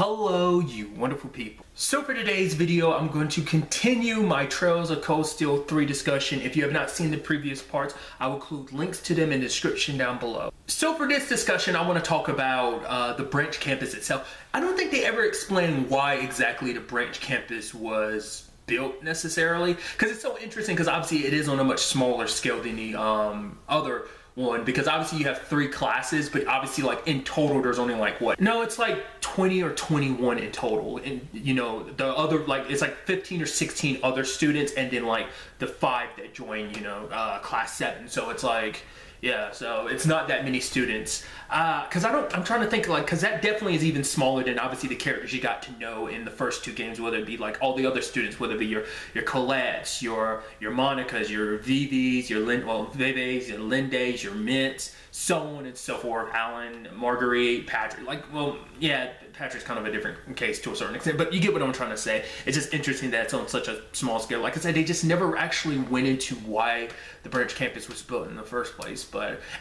Hello, you wonderful people. So for today's video, I'm going to continue my Trails of Cold Steel 3 discussion. If you have not seen the previous parts, I will include links to them in the description down below. So for this discussion, I want to talk about the branch campus itself. I don't think they ever explain why exactly the branch campus was built necessarily, because it's so interesting, because obviously it is on a much smaller scale than the other one, because obviously you have 3 classes, but obviously like in total there's only like what, no, it's like 20 or 21 in total, and you know the other, like it's like 15 or 16 other students, and then like the 5 that join, you know, class 7. So it's like, yeah, so it's not that many students, because I'm trying to think, like, because that definitely is even smaller than obviously the characters you got to know in the first 2 games, whether it be like all the other students, whether it be your Colettes, your Monicas, your Vivis, your Vives, your Lindays, your Mints, so on and so forth, Alan, Marguerite, Patrick, like, well, yeah, Patrick's kind of a different case to a certain extent, but you get what I'm trying to say. It's just interesting that it's on such a small scale. Like I said, they just never actually went into why the branch campus was built in the first place,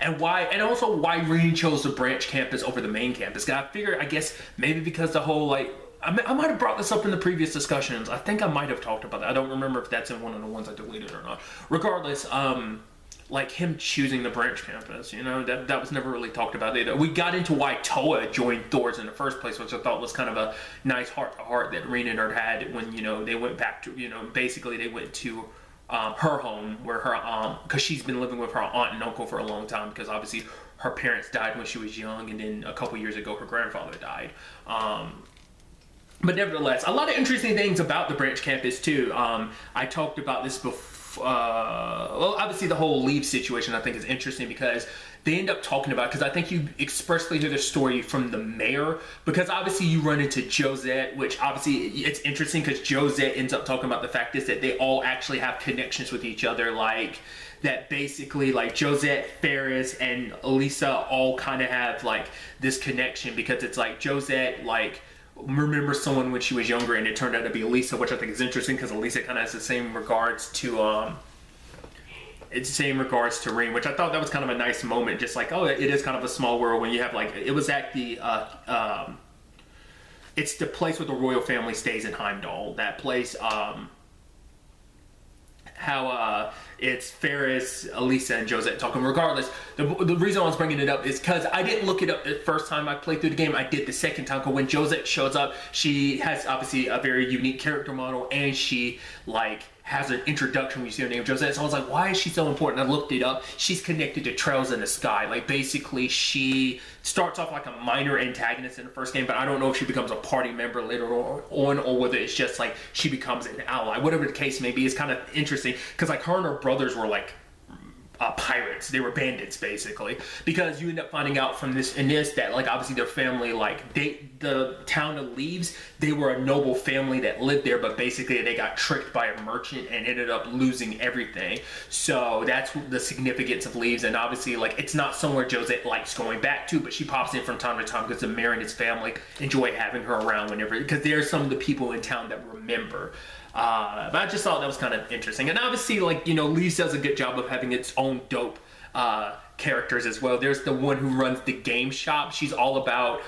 and also why Reen chose the branch campus over the main campus. I figure, I guess, maybe because the whole, like, I might have brought this up in the previous discussions. I think I might have talked about that. I don't remember if that's in one of the ones I deleted or not. Regardless, like him choosing the branch campus, you know, that was never really talked about either. We got into why Towa joined Thor's in the first place, which I thought was kind of a nice heart-to-heart that Reen and her had when, you know, they went back to, you know, basically they went to her home, where her because she's been living with her aunt and uncle for a long time, because obviously her parents died when she was young, and then a couple years ago her grandfather died. But nevertheless, a lot of interesting things about the branch campus too. I talked about this before. Well, obviously the whole Leeves situation I think is interesting, because they end up talking about, because I think you expressly hear the story from the mayor, because obviously you run into Josette, which obviously it's interesting because Josette ends up talking about the fact is that they all actually have connections with each other, like that basically like Josette, Ferris, and Elisa all kind of have like this connection, because it's like Josette like remember someone when she was younger, and it turned out to be Elisa, which I think is interesting because Elisa kind of has the same regards to it's the same regards to Reen, which I thought that was kind of a nice moment, just like, oh, it is kind of a small world when you have, like, it was at the it's the place where the royal family stays in Heimdall, that place, how it's Ferris, Elisa, and Josette talking. Regardless, the reason I was bringing it up is because I didn't look it up the first time I played through the game. I did the second time, because when Josette shows up, she has obviously a very unique character model, and she like has an introduction when you see her name, Josette. So I was like, why is she so important? I looked it up. She's connected to Trails in the Sky. Like, basically, she starts off like a minor antagonist in the first game, but I don't know if she becomes a party member later on, or whether it's just like she becomes an ally. Whatever the case may be, it's kind of interesting, because like her and her brothers were like pirates. They were bandits, basically, because you end up finding out from this that like obviously their family, like the town of Leeves, they were a noble family that lived there, but basically they got tricked by a merchant and ended up losing everything. So that's the significance of Leeves, and obviously like it's not somewhere Josette likes going back to, but she pops in from time to time because the mayor and his family enjoy having her around whenever, because there's some of the people in town that remember. But I just thought that was kind of interesting, and obviously, like, you know, Leeves does a good job of having its own dope characters as well. There's the one who runs the game shop. She's all about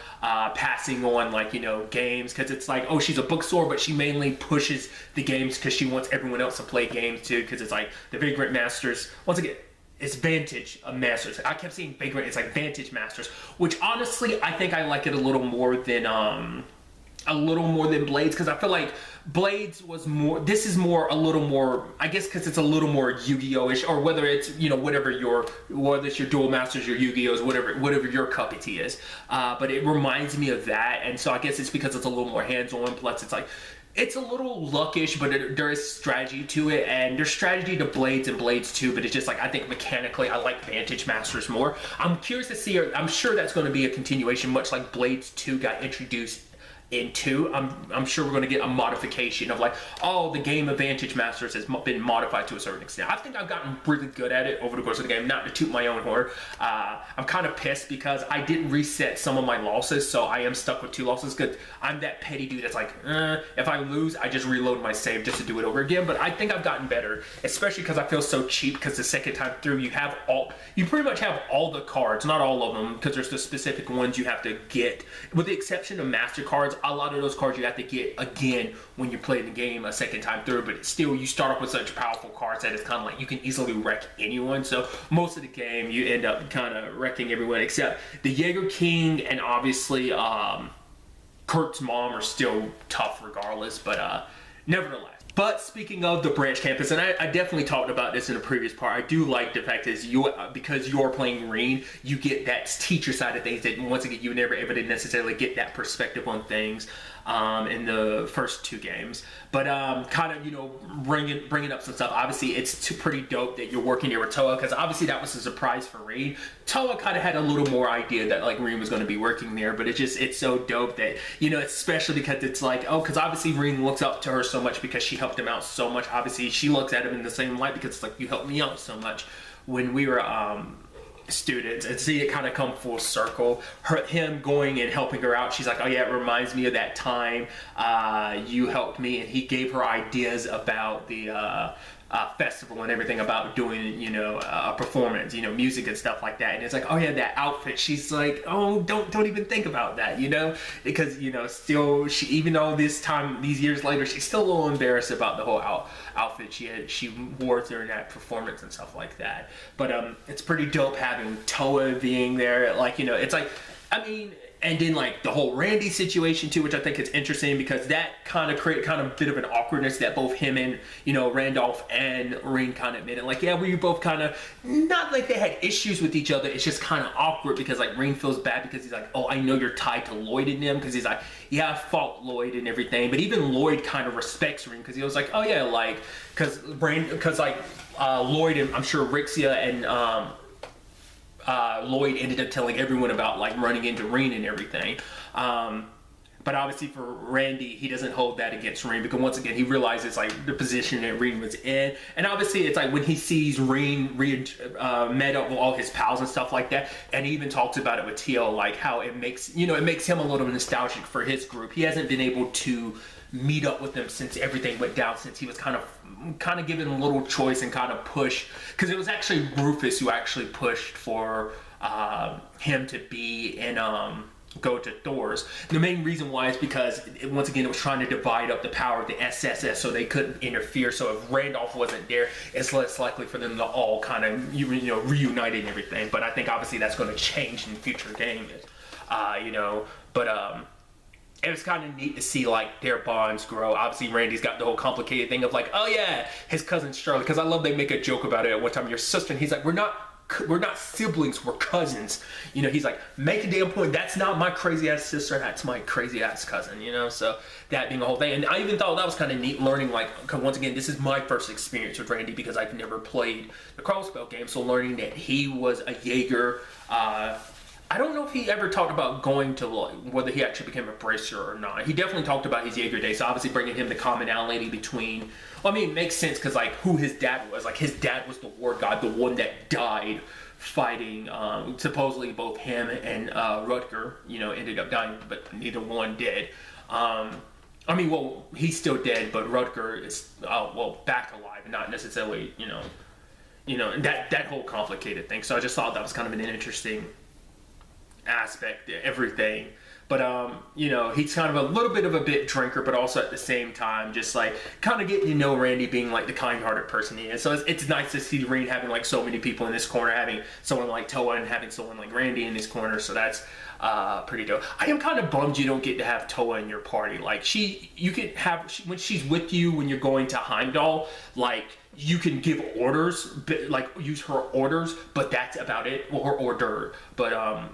passing on, like, you know, games, because it's like, oh, she's a bookstore, but she mainly pushes the games because she wants everyone else to play games too, because it's like the Vagrant Masters, once again, it's Vantage Masters. I kept seeing Vagrant, it's like Vantage Masters, which honestly I think I like it a little more than Blades, because I feel like Blades was more, this is more, a little more, I guess because it's a little more Yu-Gi-Oh-ish, or whether it's, you know, whether it's your Duel Masters, your Yu-Gi-Ohs, whatever your cup of tea is, but it reminds me of that, and so I guess it's because it's a little more hands-on, plus it's like, it's a little luckish, but there is strategy to it, and there's strategy to Blades and Blades too, but it's just like, I think mechanically I like Vantage Masters more. I'm curious to see, I'm sure that's going to be a continuation, much like Blades 2 got introduced into. I'm sure we're going to get a modification of like, oh, the game of Vantage Masters has been modified to a certain extent. I think I've gotten really good at it over the course of the game, not to toot my own horn. I'm kind of pissed because I didn't reset some of my losses, so I am stuck with 2 losses, because I'm that petty dude that's like, if I lose, I just reload my save just to do it over again. But I think I've gotten better, especially because I feel so cheap, because the second time through you pretty much have all the cards, not all of them, because there's the specific ones you have to get, with the exception of Master cards. a lot of those cards you have to get again when you're playing the game a second time through, but still you start off with such powerful cards that it's kind of like you can easily wreck anyone. So most of the game you end up kind of wrecking everyone except the Jaeger King and obviously Kurt's mom are still tough regardless, but nevertheless. But speaking of the branch campus, and I definitely talked about this in a previous part, I do like the fact that because you're playing Reen, you get that teacher side of things that once again you were never able to necessarily get that perspective on things in the first 2 games. But kind of, you know, bringing up some stuff. Obviously, it's pretty dope that you're working there with Towa, because obviously that was a surprise for Reen. Towa kind of had a little more idea that like Reen was going to be working there, but it's so dope that, you know, especially because it's like, oh, because obviously Reen looks up to her so much because she helped him out so much. Obviously, she looks at him in the same light because it's like, you helped me out so much when we were students, and see it kind of come full circle. Him going and helping her out, she's like, oh yeah, it reminds me of that time you helped me, and he gave her ideas about the festival and everything, about doing, you know, a performance, you know, music and stuff like that. And it's like, oh yeah, that outfit. She's like, oh, don't even think about that, you know, because, you know, still she, even though these years later, she's still a little embarrassed about the whole outfit she wore during that performance and stuff like that. But it's pretty dope having Towa being there. Like, you know, it's like, I mean, and then like the whole Randy situation too, which I think is interesting because that kind of create kind of a bit of an awkwardness that both him and, you know, Randolph and Reen kind of admitted. Like, yeah, we both kind of, not like they had issues with each other, it's just kind of awkward because like Reen feels bad because he's like, oh, I know you're tied to Lloyd and them, because he's like, yeah, I fought Lloyd and everything, but even Lloyd kind of respects Reen because he was like, oh yeah, like, because like Lloyd and I'm sure Rixia and Lloyd ended up telling everyone about like running into Reen and everything. But obviously for Randy, he doesn't hold that against Reen because once again, he realizes like the position that Reen was in. And obviously it's like when he sees Reen met up with all his pals and stuff like that, and he even talks about it with Teal, like how it makes, you know, it makes him a little nostalgic for his group. He hasn't been able to meet up with them since everything went down, since he was kind of given a little choice and kind of push, because it was actually Rufus who actually pushed for him to be in go to Thor's. The main reason why is because once again it was trying to divide up the power of the SSS so they couldn't interfere. So if Randolph wasn't there, it's less likely for them to all kind of, you know, reunite and everything. But I think obviously that's going to change in future games, you know. But it was kind of neat to see like their bonds grow. Obviously Randy's got the whole complicated thing of like, oh yeah, his cousin Shirley, because I love they make a joke about it at one time, your sister, and he's like, we're not siblings, we're cousins. You know, he's like, make a damn point, that's not my crazy ass sister, that's my crazy ass cousin, you know. So that being the whole thing, and I even thought that was kind of neat learning, like, cause once again, this is my first experience with Randy because I've never played the Crossbow game. So learning that he was a Jaeger, I don't know if he ever talked about going to, like, whether he actually became a bracer or not. He definitely talked about his Jaeger days, so obviously bringing him the commonality between, well, I mean, it makes sense because, like, who his dad was. Like, his dad was the war god, the one that died fighting, supposedly both him and Rutger, you know, ended up dying, but neither one did. I mean, well, he's still dead, but Rutger is, well, back alive, not necessarily, you know, that whole complicated thing. So I just thought that was kind of an interesting aspect to everything. But you know, he's kind of a little bit of a bit drinker, but also at the same time just like kind of getting to know Randy being like the kind-hearted person he is. So it's nice to see Reen having like so many people in this corner, having someone like Towa and having someone like Randy in this corner. So that's pretty dope. I am kind of bummed you don't get to have Towa in your party. Like you can have, when she's with you when you're going to Heimdall, like you can give orders, but like use her orders, but that's about it, or her order. But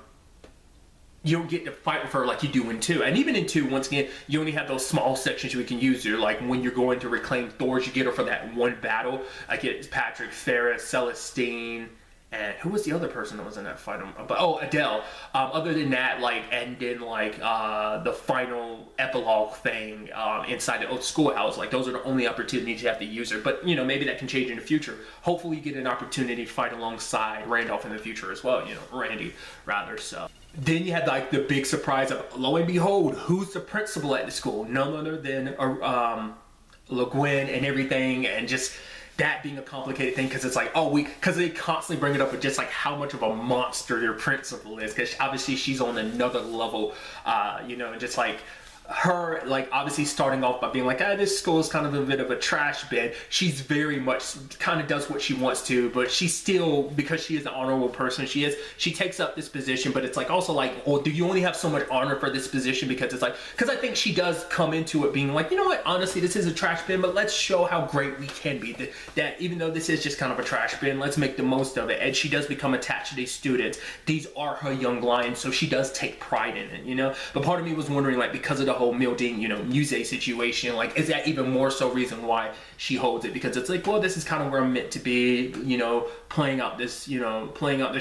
you don't get to fight with her like you do in 2. And even in 2, once again, you only have those small sections you can use her. Like when you're going to reclaim Thor's, you get her for that one battle. Like it's Patrick, Ferris, Celestine, and who was the other person that was in that fight? But oh, Adele. Other than that, like, and then like the final epilogue thing inside the old schoolhouse, like those are the only opportunities you have to use her. But you know, maybe that can change in the future. Hopefully you get an opportunity to fight alongside Randolph in the future as well, you know, Randy rather. So then you had like the big surprise of, lo and behold, who's the principal at the school? None other than Le Guin and everything, and just that being a complicated thing because it's like, oh, because they constantly bring it up with just like how much of a monster their principal is, because obviously she's on another level, you know, and just like her, like, obviously starting off by being like, this school is kind of a bit of a trash bin. She's very much kind of does what she wants to, but she's still, because she is an honorable person, she takes up this position. But it's like also like, oh, do you only have so much honor for this position? Because it's like, because I think she does come into it being like, you know what, honestly, this is a trash bin, but let's show how great we can be. That even though this is just kind of a trash bin, let's make the most of it. And she does become attached to these students. These are her young lions, so she does take pride in it, you know. But part of me was wondering, like, because of the whole Milding, you know, Muse situation, like, is that even more so reason why she holds it? Because it's like, well, this is kind of where I'm meant to be, you know, playing out this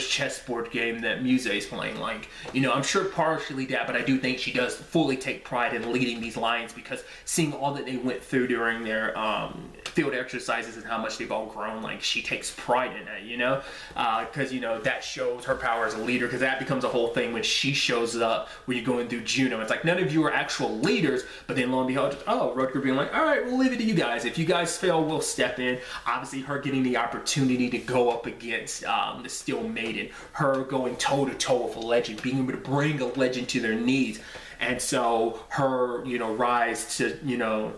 chessboard game that Muse is playing. Like, you know, I'm sure partially that, but I do think she does fully take pride in leading these lions, because seeing all that they went through during their field exercises and how much they've all grown, like, she takes pride in that, you know, because, you know, that shows her power as a leader, because that becomes a whole thing when she shows up when you're going through Juno. It's like, none of you are actual leaders, but then lo and behold, oh, Rutger being like, all right, we'll leave it to you guys. If you guys fail, we'll step in. Obviously, her getting the opportunity to go up against the Steel Maiden, her going toe-to-toe with a legend, being able to bring a legend to their knees. And so her, you know, rise to, you know,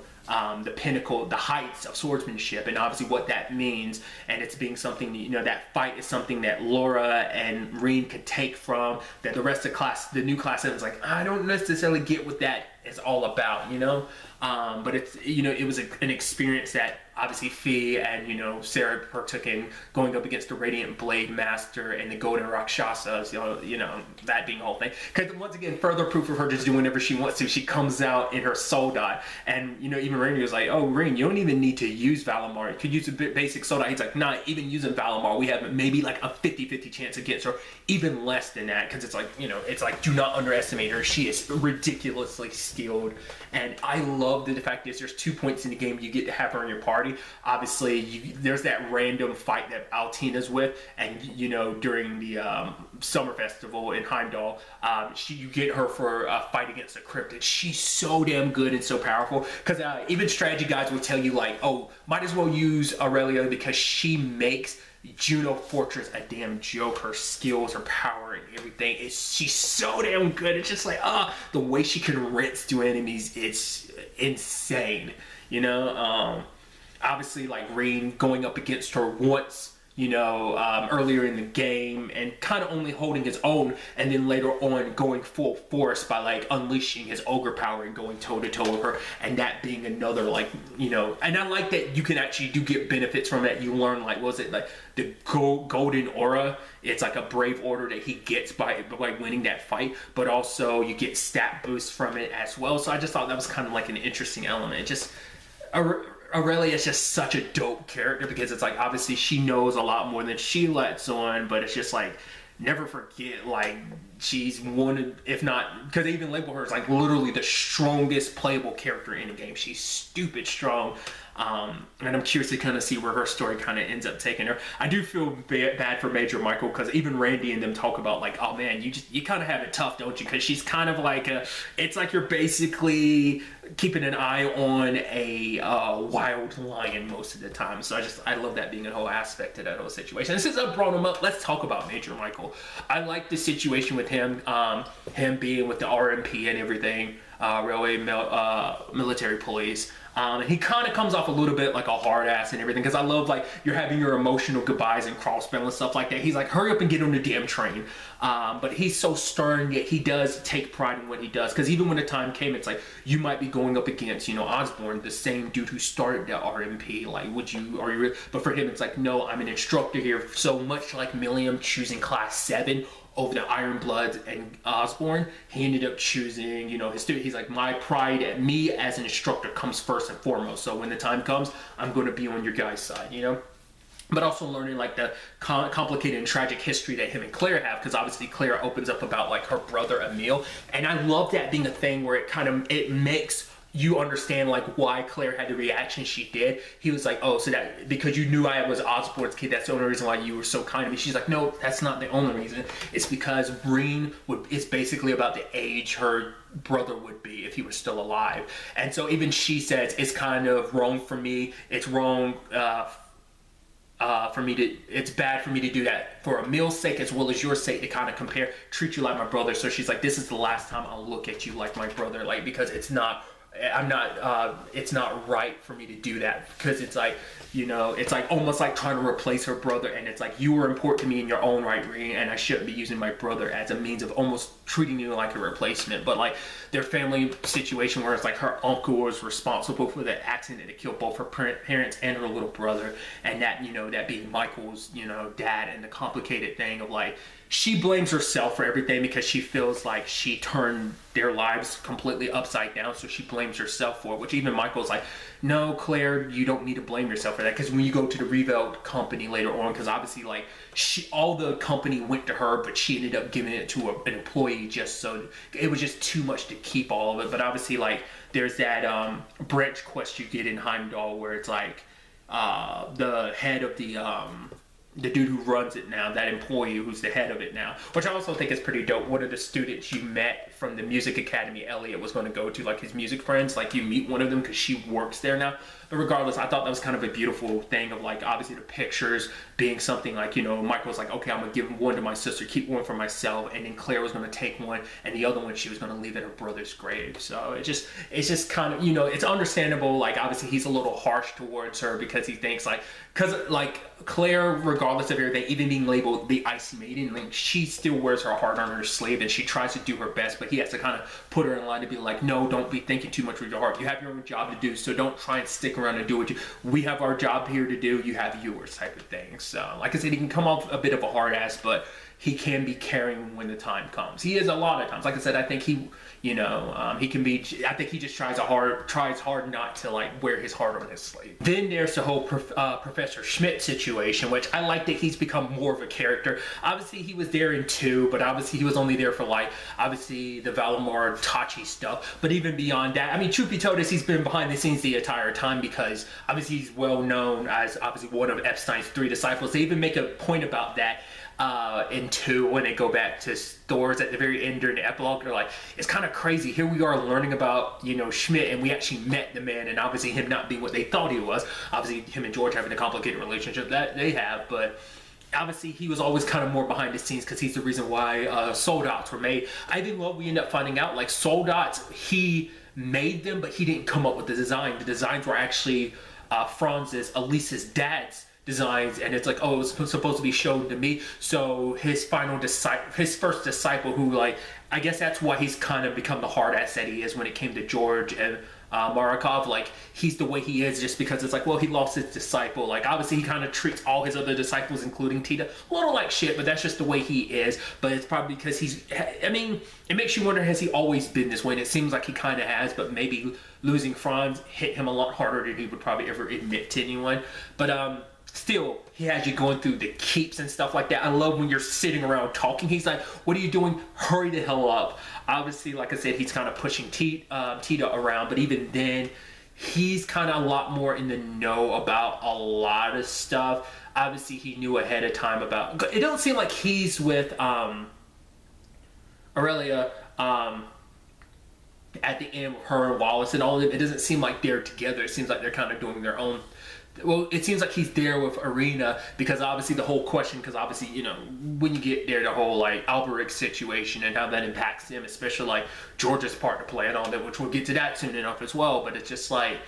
the pinnacle, the heights of swordsmanship, and obviously what that means. And it's being something, you know, that fight is something that Laura and Reen could take from, that the rest of class, the new class is like, I don't necessarily get what that is all about, you know. But it's, you know, it was an experience that obviously Fee and, you know, Sarah partook in, going up against the Radiant Blade Master and the Golden Rakshasas, you know, that being the whole thing. Because once again, further proof of her just doing whatever she wants to. She comes out in her soul dot, and, you know, even Rainy was like, oh, Rain, you don't even need to use Valimar. You could use a basic soul dot. He's like, nah, even using Valimar, we have maybe like a 50-50 chance against her, even less than that, because it's like, you know, it's like, do not underestimate her. She is ridiculously skilled, and I love the fact that there's 2 points in the game you get to have her in your party. Obviously, there's that random fight that Altina's with, and, you know, during the summer festival in Heimdall, you get her for a fight against a cryptid. She's so damn good and so powerful, because even strategy guys will tell you, like, oh, might as well use Aurelia because she makes Juno Fortress a damn joke. Her skills, her power, and everything, she's so damn good. It's just like, the way she can rinse through enemies, it's insane, you know. Obviously, like, Reen going up against her once, you know, earlier in the game, and kind of only holding his own, and then later on going full force by, like, unleashing his ogre power and going toe-to-toe with her, and that being another, like, you know, and I like that you can actually do get benefits from it. You learn, like, what was it, like, the golden aura, it's like a brave order that he gets by winning that fight, but also you get stat boosts from it as well. So I just thought that was kind of like an interesting element. It just, Aurelia is just such a dope character, because it's like, obviously she knows a lot more than she lets on, but it's just like, never forget, like, she's one, if not, because they even label her as like literally the strongest playable character in the game. She's stupid strong. And I'm curious to kind of see where her story kind of ends up taking her. I do feel bad for Major Michael, because even Randy and them talk about, like, oh man, you kind of have it tough, don't you? Because she's kind of like it's like you're basically keeping an eye on a wild lion most of the time. So I love that being a whole aspect to that whole situation. And since I brought him up, let's talk about Major Michael. I like the situation with him, him being with the RMP and everything, Railway Military Police. And he kind of comes off a little bit like a hard ass and everything, because I love, like, you're having your emotional goodbyes and crossbell and stuff like that. He's like, hurry up and get on the damn train. But he's so stern, yet he does take pride in what he does. Because even when the time came, it's like, you might be going up against, you know, Osborne, the same dude who started the RMP. Like, but for him, it's like, no, I'm an instructor here. So much like Milliam choosing class 7 over the Iron Bloods and Osborne, he ended up choosing, you know, his student. He's like, my pride at me as an instructor comes first and foremost. So when the time comes, I'm going to be on your guys' side, you know. But also learning, like, the complicated and tragic history that him and Claire have, because obviously Claire opens up about, like, her brother Emil, and I love that being a thing where it makes you understand, like, why Claire had the reaction she did. He was like, oh, so that because you knew I was Osborne's kid, that's the only reason why you were so kind to me. She's like, no, that's not the only reason. It's because Breen it's basically about the age her brother would be if he was still alive. And so even she says, it's kind of wrong for me, it's wrong it's bad for me to do that for Emil's sake as well as your sake, to kind of treat you like my brother. So she's like, this is the last time I'll look at you like my brother, like, because it's not right for me to do that, because it's like, you know, it's like almost like trying to replace her brother, and it's like, you were important to me in your own right, and I shouldn't be using my brother as a means of almost treating you like a replacement. But like their family situation where it's like her uncle was responsible for the accident that killed both her parents and her little brother, and that, you know, that being Michael's, you know, dad, and the complicated thing of like, she blames herself for everything because she feels like she turned their lives completely upside down, so she blames herself for it, which even Michael's like, no, Claire, you don't need to blame yourself for that, because when you go to the Rebuild company later on, because obviously like all the company went to her, but she ended up giving it to an employee, just so it was just too much to keep all of it. But obviously like there's that branch quest you get in Heimdall where it's like the head of the dude who runs it now, that employee who's the head of it now, which I also think is pretty dope. One of the students you met from the music academy Elliot was going to go to, like his music friends, like you meet one of them because she works there now. But regardless, I thought that was kind of a beautiful thing of like, obviously the pictures being something like, you know, Michael was like, okay, I'm gonna give one to my sister, keep one for myself, and then Claire was gonna take one, and the other one she was gonna leave at her brother's grave. So it's just kind of, you know, it's understandable. Like obviously he's a little harsh towards her because he thinks like, because like Claire, regardless of everything, even being labeled the Ice Maiden, like she still wears her heart on her sleeve, and she tries to do her best, but he has to kind of put her in line to be like, no, don't be thinking too much with your heart. You have your own job to do, so don't try and stick around and do what we have our job here to do, you have yours, type of thing. So like I said, he can come off a bit of a hard ass, but he can be caring when the time comes. He is a lot of times. Like I said, I think he, you know, he can be, I think he just tries hard not to like wear his heart on his sleeve. Then there's the whole Professor Schmidt situation, which I like that he's become more of a character. Obviously he was there in 2, but obviously he was only there for like, obviously the Valimar Tachi stuff. But even beyond that, I mean, truth be told, he's been behind the scenes the entire time, because obviously he's well known as obviously one of Epstein's 3 disciples. They even make a point about that in 2 when they go back to stores at the very end during the epilogue. They're like, it's kind of crazy, here we are learning about, you know, Schmidt, and we actually met the man, and obviously him not being what they thought he was, obviously him and George having a complicated relationship that they have, but obviously he was always kind of more behind the scenes because he's the reason why Soul Dots were made. I think what we end up finding out, like Soul Dots, he made them, but he didn't come up with the design. The designs were actually Elise's dad's designs, and it's like, oh, it was supposed to be shown to me. So his first disciple, who like, I guess that's why he's kind of become the hard ass that he is when it came to George and Marakov. Like he's the way he is just because it's like, well, he lost his disciple. Like obviously he kind of treats all his other disciples, including Tita, a little like shit, but that's just the way he is. But it's probably because he's, I mean, it makes you wonder, has he always been this way? And it seems like he kind of has, but maybe losing Franz hit him a lot harder than he would probably ever admit to anyone. But still, he has you going through the keeps and stuff like that. I love when you're sitting around talking. He's like, what are you doing? Hurry the hell up. Obviously, like I said, he's kind of pushing Tita around, but even then, he's kind of a lot more in the know about a lot of stuff. Obviously, he knew ahead of time about... It don't seem like he's with Aurelia at the end with her and Wallace and all of it. It doesn't seem like they're together. It seems like they're kind of doing their own... Well, it seems like he's there with Arena because obviously the whole question, because obviously, you know, when you get there, the whole like Alberic situation and how that impacts him, especially like George's part to play and all that, which we'll get to that soon enough as well. But it's just like,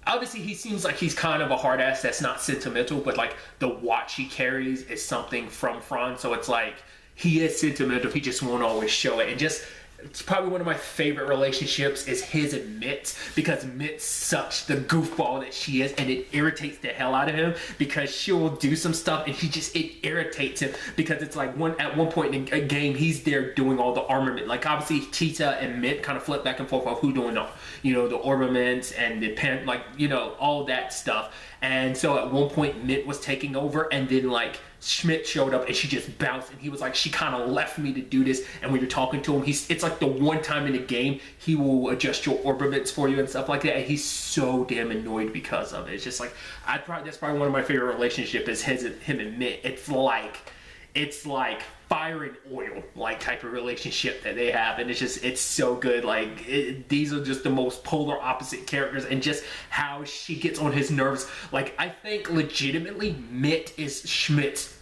obviously he seems like he's kind of a hard ass that's not sentimental, but like the watch he carries is something from Franz. So it's like, he is sentimental, he just won't always show it. And just, it's probably one of my favorite relationships is his and Mitt's, because Mitt's such the goofball that she is, and it irritates the hell out of him because she'll do some stuff and it irritates him because it's like at one point in a game he's there doing all the armament. Like obviously Tita and Mitt kind of flip back and forth of who doing the, you know, the armaments and the pen, like, you know, all that stuff. And so at one point Mitt was taking over, and then like Schmidt showed up and she just bounced, and he was like, she kind of left me to do this. And when you're talking to him, it's like the one time in the game he will adjust your orbaments for you and stuff like that, and he's so damn annoyed because of it. It's just like, that's probably one of my favorite relationships is him and Mitt. It's like fire and oil like type of relationship that they have, and it's so good. Like these are just the most polar opposite characters, and just how she gets on his nerves. Like I think legitimately Mitt is Schmidt's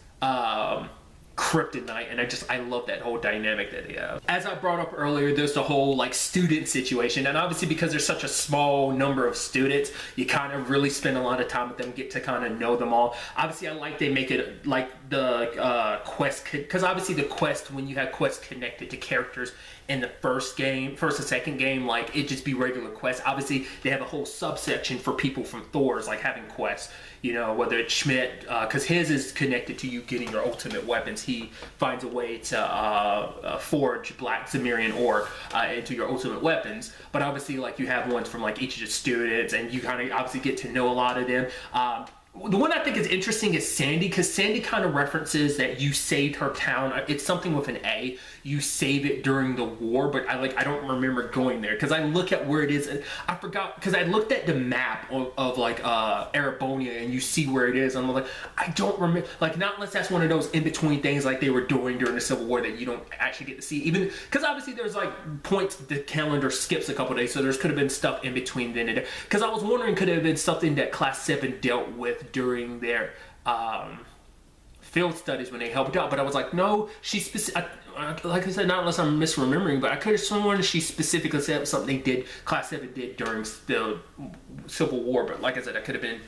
kryptonite, and I love that whole dynamic that they have. As I brought up earlier, there's the whole like student situation, and obviously because there's such a small number of students, you kind of really spend a lot of time with them, get to kind of know them all. Obviously I like they make it like the quest, because obviously the quest, when you have quests connected to characters in the first and second game, like it just be regular quests. Obviously they have a whole subsection for people from Thor's, like having quests, you know, whether it's Schmidt, because his is connected to you getting your ultimate weapons. He finds a way to forge black Zemirian ore into your ultimate weapons. But obviously like you have ones from like each of the students, and you kind of obviously get to know a lot of them. The one I think is interesting is Sandy, because Sandy kind of references that you saved her town. It's something with an A. You save it during the war, but I don't remember going there, because I look at where it is, and I forgot, because I looked at the map of like Erebonia, and you see where it is, and I'm like, I don't remember, like not unless that's one of those in between things like they were doing during the Civil War that you don't actually get to see, even because obviously there's like points the calendar skips a couple days, so there's could have been stuff in between then and there, because I was wondering could it have been something that Class 7 dealt with during their field studies when they helped out, but I was like, no, like I said, not unless I'm misremembering, but I could have sworn she specifically said something Class 7 did during the Civil War, but like I said, I could have been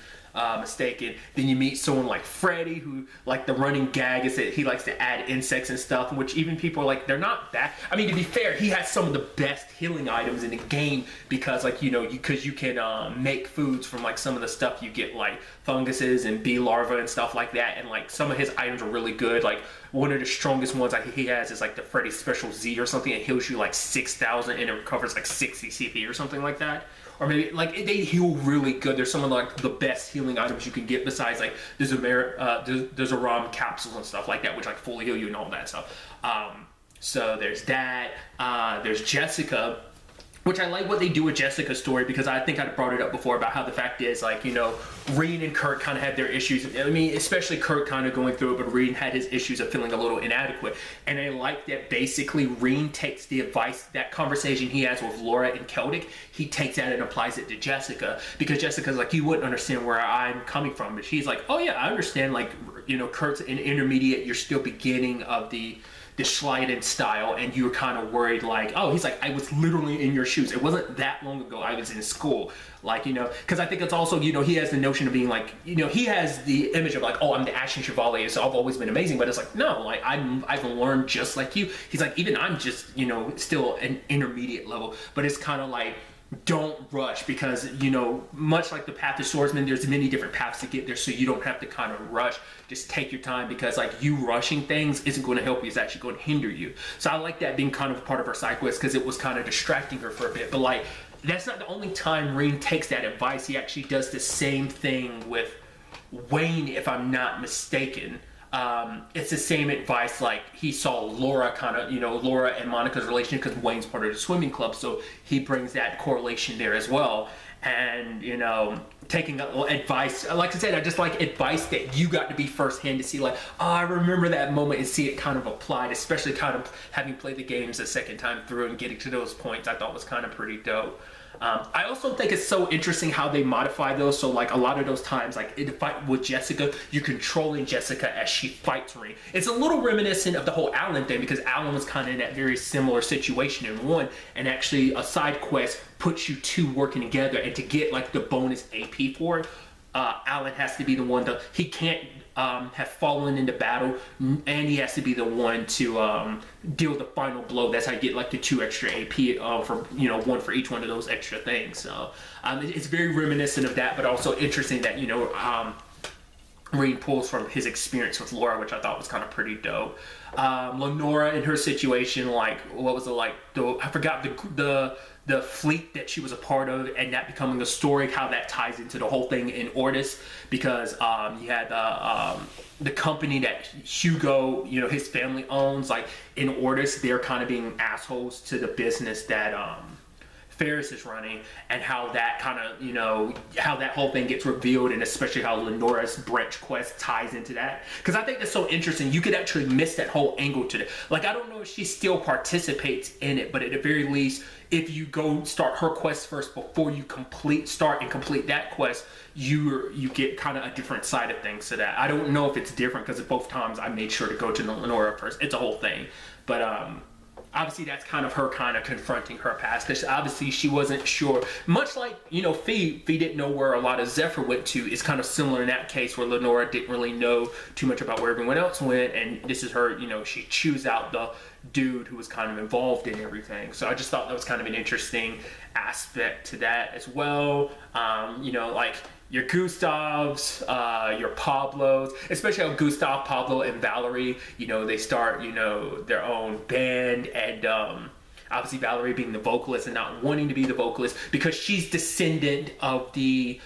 mistaken. Then you meet someone like Freddy, who like the running gag is that he likes to add insects and stuff, which even people are like, they're not that, I mean, to be fair, he has some of the best healing items in the game, because like, you know, because you can make foods from like some of the stuff you get, like funguses and bee larvae and stuff like that, and like some of his items are really good. Like one of the strongest ones he has is like the Freddy Special Z or something. It heals you like 6,000 and it recovers like 60 CP or something like that. Or maybe like they heal really good. There's some of like the best healing items you can get besides like there's a ROM capsules and stuff like that, which like fully heal you and all that stuff. So there's that. There's Jessica, which I like what they do with Jessica's story, because I think I brought it up before about how the fact is, like, you know, Reed and Kurt kind of had their issues. I mean, especially Kurt kind of going through it, but Reed had his issues of feeling a little inadequate. And I like that basically Reed takes the advice, that conversation he has with Laura and Celtic, he takes that and applies it to Jessica, because Jessica's like, you wouldn't understand where I'm coming from. But she's like, oh yeah, I understand, like, you know, Kurt's an intermediate, you're still beginning of the Schleiden style, and you were kind of worried, like, oh, he's like, I was literally in your shoes. It wasn't that long ago I was in school, like, you know, because I think it's also, you know, he has the notion of being like, you know, he has the image of like, oh, I'm the Ashen Chevalier, so I've always been amazing, but it's like, no, like, I've learned just like you. He's like, even I'm just, you know, still an intermediate level, but it's kind of like, don't rush, because, you know, much like the path of swordsman, there's many different paths to get there, so you don't have to kind of rush. Just take your time, because like you rushing things isn't going to help you, it's actually going to hinder you. So I like that being kind of part of her side quest, because it was kind of distracting her for a bit. But like, that's not the only time Reed takes that advice. He actually does the same thing with Wayne, if I'm not mistaken. It's the same advice, like he saw Laura kind of, you know, Laura and Monica's relationship, because Wayne's part of the swimming club, so he brings that correlation there as well. And, you know, taking advice, like I said, I just like advice that you got to be firsthand to see, like, oh, I remember that moment, and see it kind of applied, especially kind of having played the games a second time through and getting to those points. I thought was kind of pretty dope. I also think it's so interesting how they modify those. So like a lot of those times, like in the fight with Jessica, you're controlling Jessica as she fights Reed. It's a little reminiscent of the whole Alan thing, because Alan was kind of in that very similar situation in one, and actually a side quest puts you two working together, and to get like the bonus AP for it, Alan has to be the one to, he can't have fallen into battle, and he has to be the one to deal the final blow. That's how you get like the 2 extra AP for, you know, 1 for each one of those extra things. So it's very reminiscent of that, but also interesting that, you know, Reed pulls from his experience with Laura, which I thought was kind of pretty dope. Lenora in her situation, like, what was it, like, I forgot the fleet that she was a part of, and that becoming a story, how that ties into the whole thing in Ortis, because you had the company that Hugo, you know, his family owns, like in Ortis, they're kind of being assholes to the business that Ferris is running, and how that kind of, you know, how that whole thing gets revealed, and especially how Lenora's branch quest ties into that. Because I think that's so interesting. You could actually miss that whole angle to it. Like, I don't know if she still participates in it, but at the very least, if you go start her quest first before you complete that quest, you get kind of a different side of things to that. I don't know if it's different because both times I made sure to go to Lenora first. It's a whole thing, but obviously that's kind of her kind of confronting her past, because obviously she wasn't sure, much like, you know, Fee didn't know where a lot of Zephyr went to. It's kind of similar in that case where Lenora didn't really know too much about where everyone else went, and this is her, you know, she chews out the dude who was kind of involved in everything. So I just thought that was kind of an interesting aspect to that as well. You know, like your Gustavs, your Pablos, especially how Gustav, Pablo, and Valerie, you know, they start, you know, their own band, and obviously Valerie being the vocalist and not wanting to be the vocalist because she's descendant of the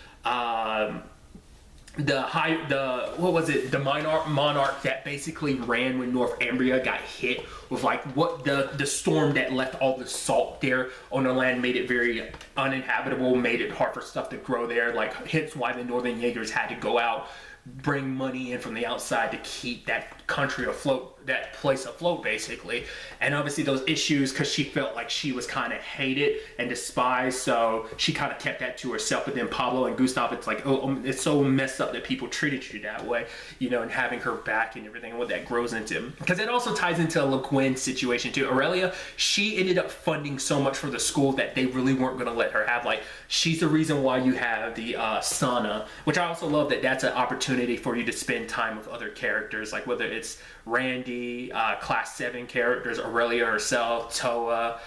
monarch that basically ran when Northumbria got hit with, like, what the storm that left all the salt there on the land, made it very uninhabitable, made it hard for stuff to grow there, like, hence why the Northern Jaegers had to go out, bring money in from the outside to keep that country afloat, that place afloat, basically. And obviously those issues, because she felt like she was kind of hated and despised, so she kind of kept that to herself. But then Pablo and Gustav, it's like, oh, it's so messed up that people treated you that way, you know, and having her back and everything, and what that grows into. Because it also ties into a LeQuinn situation too. Aurelia, she ended up funding so much for the school that they really weren't going to let her have. Like, she's the reason why you have the sauna, which I also love that that's an opportunity for you to spend time with other characters, like whether it's Randy, Class 7 characters, Aurelia herself, Towa,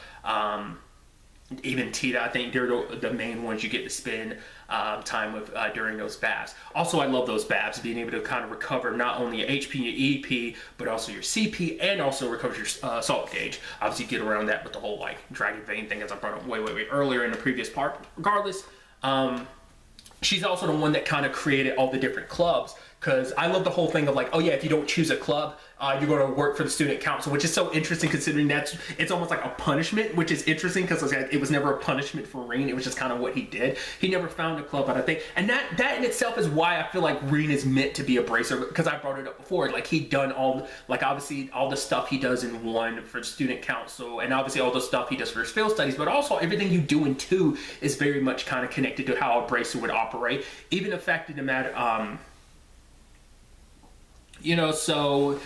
even Tita. I think they're the main ones you get to spend time with during those baths. Also, I love those baths, being able to kind of recover not only your HP and your EP, but also your CP, and also recover your salt gauge. Obviously, you get around that with the whole, like, Dragon Vein thing, as I brought up way earlier in the previous part. Regardless, she's also the one that kind of created all the different clubs, because I love the whole thing of, like, oh yeah, if you don't choose a club, you're going to work for the student council, which is so interesting considering it's almost like a punishment, which is interesting because it was never a punishment for Reen. It was just kind of what he did. He never found a club, but I think, and that in itself is why I feel like Reen is meant to be a bracer, because I brought it up before. Like, he done all, like, obviously all the stuff he does in 1 for the student council, and obviously all the stuff he does for his field studies, but also everything you do in 2 is very much kind of connected to how a bracer would operate. Even the fact of the matter, you know, so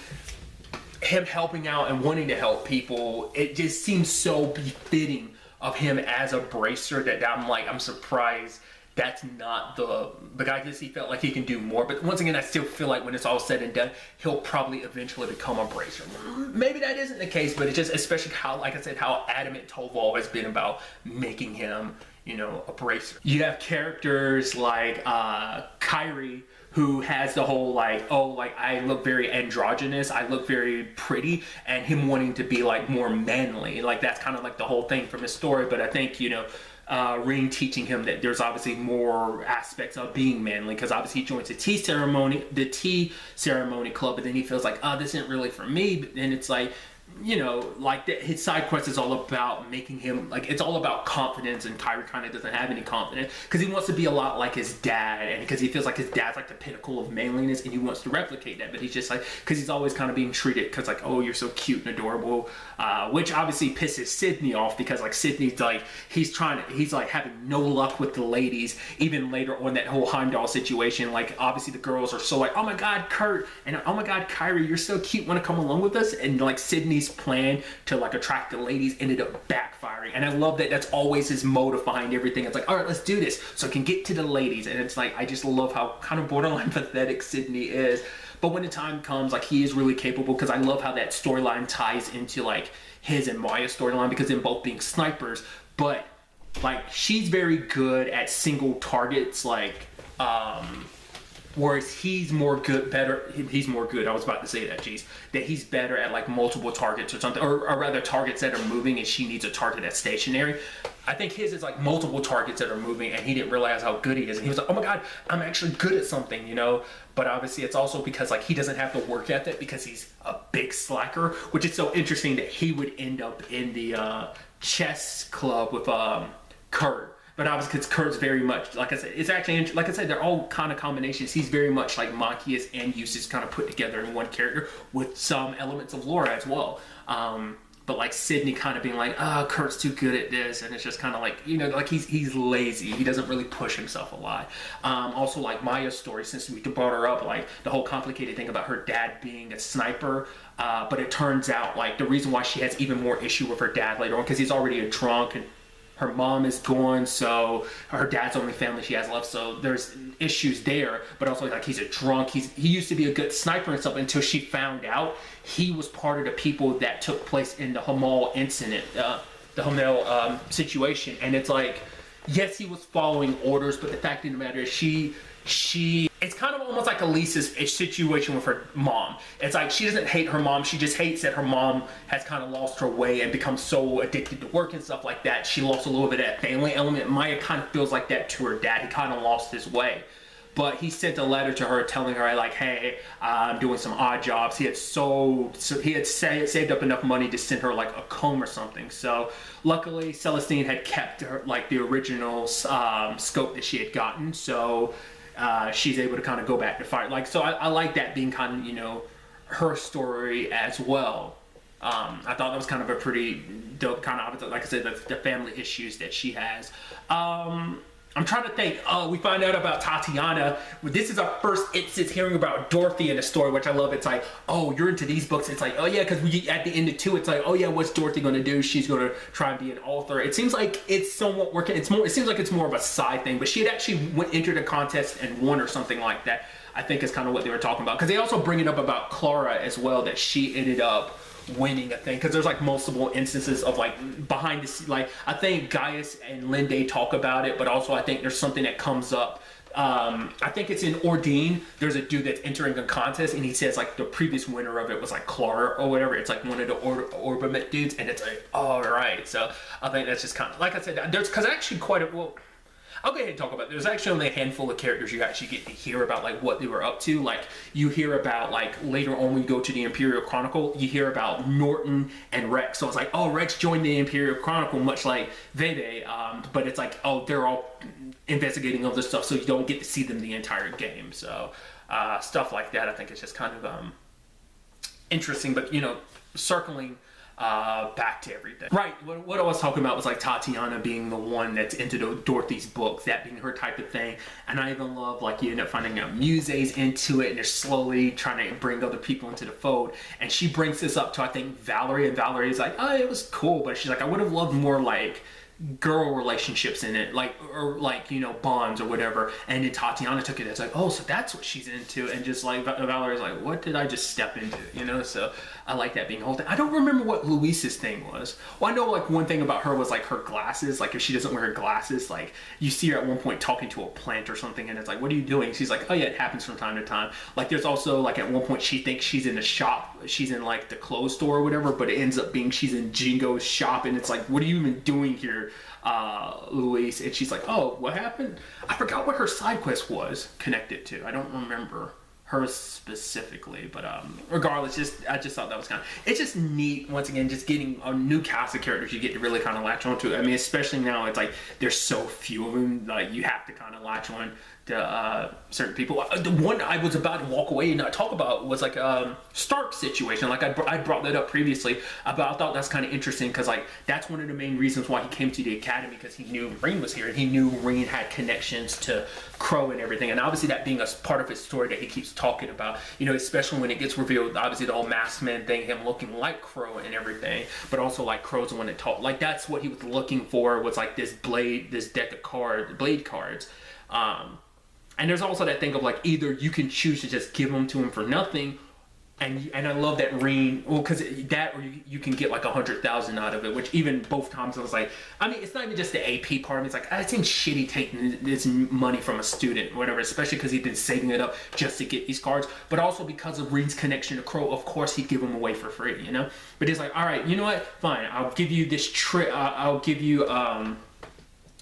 him helping out and wanting to help people, it just seems so befitting of him as a bracer that I'm like, I'm surprised that's not the guy. Because he felt like he can do more. But once again, I still feel like when it's all said and done, he'll probably eventually become a bracer. Maybe that isn't the case, but it's just, especially how, like I said, how adamant Towa has been about making him, you know, a bracer. You have characters like Kyrie, who has the whole, like, oh, like, I look very androgynous, I look very pretty, and him wanting to be, like, more manly. Like, that's kind of like the whole thing from his story. But I think, you know, Reen teaching him that there's obviously more aspects of being manly, because obviously he joins the tea ceremony club, but then he feels like, oh, this isn't really for me. But then it's like, you know, like, his side quest is all about making him, like, it's all about confidence, and Kyrie kind of doesn't have any confidence because he wants to be a lot like his dad, and because he feels like his dad's like the pinnacle of manliness, and he wants to replicate that. But he's just like, because he's always kind of being treated, because, like, oh, you're so cute and adorable, which obviously pisses Sydney off, because, like, Sydney's like, he's like having no luck with the ladies. Even later on, that whole Heimdall situation, like, obviously the girls are so like, oh my god, Kurt, and oh my god, Kyrie, you're so cute, want to come along with us? And, like, Sydney's plan to, like, attract the ladies ended up backfiring. And I love that that's always his motive behind everything. It's like, all right, let's do this so I can get to the ladies. And it's like, I just love how kind of borderline pathetic Sydney is. But when the time comes, like, he is really capable, because I love how that storyline ties into, like, his and Maya's storyline, because they're both being snipers. But, like, she's very good at single targets, like, whereas he's more good, I was about to say that, geez. That he's better at, like, multiple targets or something, or rather targets that are moving, and she needs a target that's stationary. I think his is, like, multiple targets that are moving, and he didn't realize how good he is. And he was like, oh my god, I'm actually good at something, you know? But obviously it's also because, like, he doesn't have the work ethic, because he's a big slacker, which is so interesting that he would end up in the chess club with Kurt. But obviously, because Kurt's very much, like I said, it's actually, like I said, they're all kind of combinations. He's very much like Machias and Eustace kind of put together in one character with some elements of Laura as well. But like Sydney kind of being like, Kurt's too good at this, and it's just kind of like, you know, like he's lazy. He doesn't really push himself a lot. Also, like Maya's story, since we brought her up, like the whole complicated thing about her dad being a sniper. But it turns out like the reason why she has even more issue with her dad later on, because he's already a drunk and her mom is gone, so her dad's the only family she has left, so there's issues there. But also, like, he's a drunk. He used to be a good sniper and stuff until she found out he was part of the people that took place in the Hamal incident, the Hamal situation. And it's like, yes, he was following orders, but the fact of the matter is it's kind of almost like Elise's situation with her mom. It's like she doesn't hate her mom, she just hates that her mom has kind of lost her way and become so addicted to work and stuff like that. She lost a little bit of that family element. Maya kind of feels like that to her dad. He kind of lost his way. But he sent a letter to her telling her like, hey, I'm doing some odd jobs. He had saved up enough money to send her like a comb or something. So luckily Celestine had kept her like the original scope that she had gotten. So she's able to kind of go back to fight. Like, so I like that being kind of, you know, her story as well. I thought that was kind of a pretty dope kind of, like I said, the family issues that she has. I'm trying to think. We find out about Tatiana. This is our first instance hearing about Dorothy in the story, which I love. It's like, oh, you're into these books. It's like, oh yeah, because we at the end of 2, it's like, oh yeah, what's Dorothy going to do? She's going to try and be an author. It seems like it's somewhat working. It seems like it's more of a side thing, but she had actually entered a contest and won or something like that. I think is kind of what they were talking about, because they also bring it up about Clara as well, that she ended up winning a thing, because there's like multiple instances of like behind the scenes. Like I think Gaius and Linde talk about it, but also I think there's something that comes up. I think it's in Ordine. There's a dude that's entering a contest, and he says like the previous winner of it was like Clara or whatever. It's like one of the Orbimet dudes, and it's like, all right. So I think that's just kind of, like I said, there's, because actually quite a, well, I'll go ahead and talk about it. There's actually only a handful of characters you actually get to hear about like what they were up to. Like you hear about like later on when you go to the Imperial Chronicle, you hear about Norton and Rex. So it's like, oh, Rex joined the Imperial Chronicle, much like Vede, but it's like, oh, they're all investigating all this stuff, so you don't get to see them the entire game. So stuff like that, I think it's just kind of interesting. But you know, circling back to everything. Right, what I was talking about was like Tatiana being the one that's into Dorothy's books, that being her type of thing. And I even love like you end up finding out Muse's into it, and they're slowly trying to bring other people into the fold. And she brings this up to, I think, Valerie, and Valerie's like, oh, it was cool, but she's like, I would have loved more like girl relationships in it, like, or like, you know, bonds or whatever. And then Tatiana took it as like, oh, so that's what she's into, and just like Valerie's like, what did I just step into, you know? So I like that being the whole thing. I don't remember what Luis's thing was. Well, I know like one thing about her was like her glasses. Like if she doesn't wear her glasses, like you see her at one point talking to a plant or something, and it's like, what are you doing? She's like, oh yeah, it happens from time to time. Like there's also like at one point she thinks she's in a shop, she's in like the clothes store or whatever, but it ends up being she's in Jingo's shop, and it's like, what are you even doing here, Luis? And she's like, oh, what happened? I forgot what her side quest was connected to. I don't remember her specifically, but regardless, I just thought that was kind of, it's just neat, once again, just getting a new cast of characters you get to really kind of latch onto. I mean, especially now, it's like there's so few of them, like you have to kind of latch on to certain people. The one I was about to walk away and not talk about was like Stark situation. Like I brought that up previously, but I thought that's kind of interesting, because like that's one of the main reasons why he came to the academy, because he knew Reen was here, and he knew Reen had connections to Crow and everything, and obviously that being a part of his story that he keeps talking about, you know, especially when it gets revealed, obviously the whole masked man thing, him looking like Crow and everything, but also like Crow's the one that talked, like that's what he was looking for, was like this deck of blade cards. And there's also that thing of like, either you can choose to just give them to him for nothing, and I love that Reen, well, because that, or you can get like 100,000 out of it, which even both times I was like, I mean, it's not even just the AP part of me, it's like, it seems shitty taking this money from a student, or whatever, especially because he'd been saving it up just to get these cards, but also because of Reen's connection to Crow, of course he'd give them away for free, you know? But he's like, all right, you know what, fine, I'll give you this trick, I'll give you,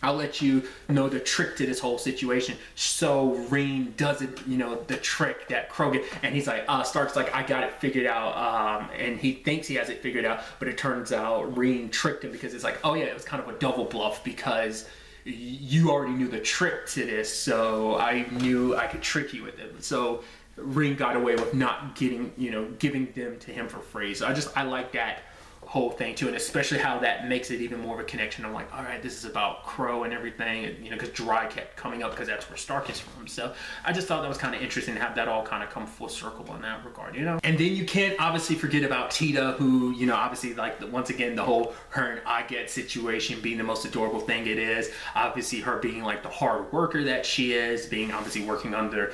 I'll let you know the trick to this whole situation. So Reen does it, you know, the trick that Crow gets, and he's like, Stark's like, I got it figured out, and he thinks he has it figured out, but it turns out Reen tricked him, because it's like, oh yeah, it was kind of a double bluff, because you already knew the trick to this, so I knew I could trick you with it. So Ring got away with not getting, giving them to him for free. So I like that whole thing too, and especially how that makes it even more of a connection. I'm like, all right, this is about Crow and everything, and because Dry kept coming up because that's where Stark is from. So I just thought that was kind of interesting to have that all kind of come full circle in that regard, And then you can't obviously forget about Tita, who obviously, like, once again, the whole her and Aget situation being the most adorable thing it is. Obviously her being like the hard worker that she is, being obviously working under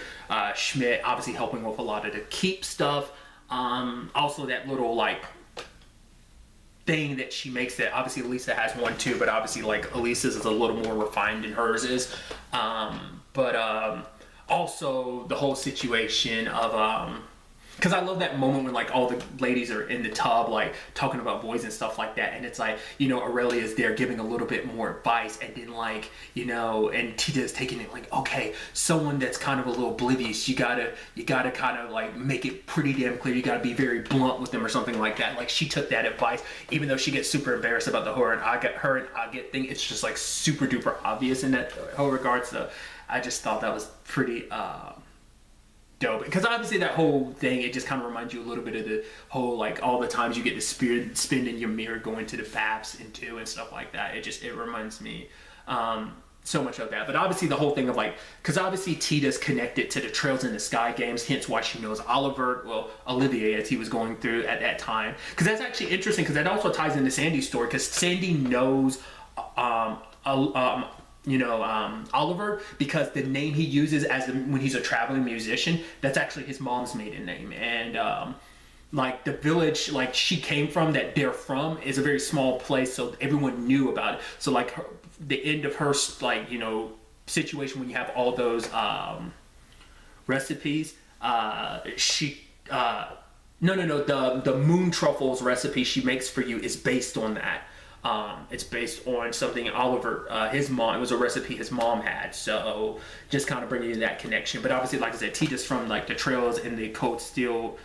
Schmidt, obviously helping with a lot of the keep stuff. Also that little like thing that she makes that obviously Elisa has one too, but obviously like Elisa's is a little more refined than hers is. Also the whole situation of because I love that moment when like all the ladies are in the tub like talking about boys and stuff like that, and it's like Aurelia is there giving a little bit more advice, and then like and Tita is taking it like, okay, someone that's kind of a little oblivious, you gotta kind of like make it pretty damn clear, you gotta be very blunt with them or something like that. Like she took that advice, even though she gets super embarrassed about the her and Aget thing, it's just like super duper obvious in that whole regard. So I just thought that was pretty dope, because obviously that whole thing, it just kind of reminds you a little bit of the whole like all the times you get to spin in your mirror going to the VIDS and stuff like that. It reminds me so much of that. But obviously the whole thing of like, because obviously Tita's connected to the Trails in the Sky games, hence why she knows Olivier as he was going through at that time. Because that's actually interesting, because that also ties into Sandy's story, because Sandy knows Oliver, because the name he uses when he's a traveling musician, that's actually his mom's maiden name. And like the village like she came from, that they're from, is a very small place, so everyone knew about it. So like the end of her like situation, when you have all those recipes, the moon truffles recipe she makes for you is based on that. It's based on something Oliver, his mom, it was a recipe his mom had. So just kind of bringing you that connection. But obviously, like I said, Tita's from like the Trails in the Trails in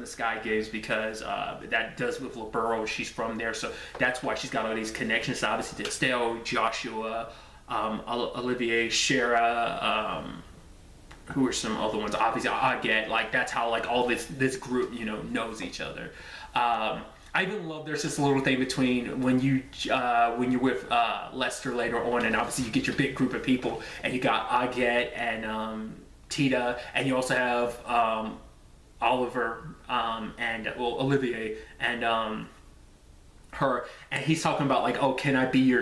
the Sky games, because that does with Laburo, she's from there. So that's why she's got all these connections. Obviously to Estelle, Joshua, Olivier, Shara, who are some other ones? Obviously Aget. Like that's how like all this group knows each other. I even love there's this little thing between when you're with Lester later on, and obviously you get your big group of people, and you got Aget and Tita, and you also have Oliver and Olivier and her, and he's talking about like, oh, can I be your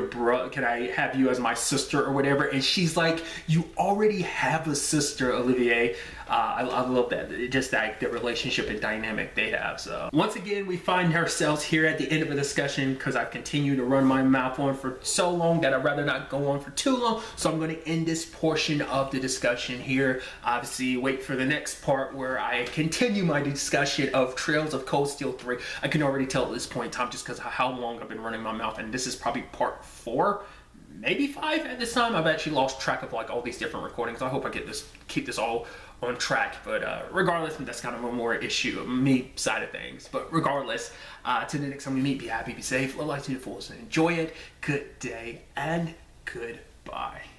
bro, can I have you as my sister or whatever, and she's like, you already have a sister, Olivier. I love that, just like the relationship and dynamic they have. So once again, we find ourselves here at the end of a discussion, because I've continued to run my mouth on for so long that I'd rather not go on for too long. So I'm going to end this portion of the discussion here. Obviously, wait for the next part where I continue my discussion of Trails of Cold Steel 3. I can already tell at this point in time, just because of how long I've been running my mouth, and this is probably part 4. Maybe 5 at this time. I've actually lost track of like all these different recordings. I hope I keep this all on track. But regardless, that's kind of a more issue of me side of things. But regardless, to the next time we meet, be happy, be safe, live life to the fullest, and enjoy it. Good day and goodbye.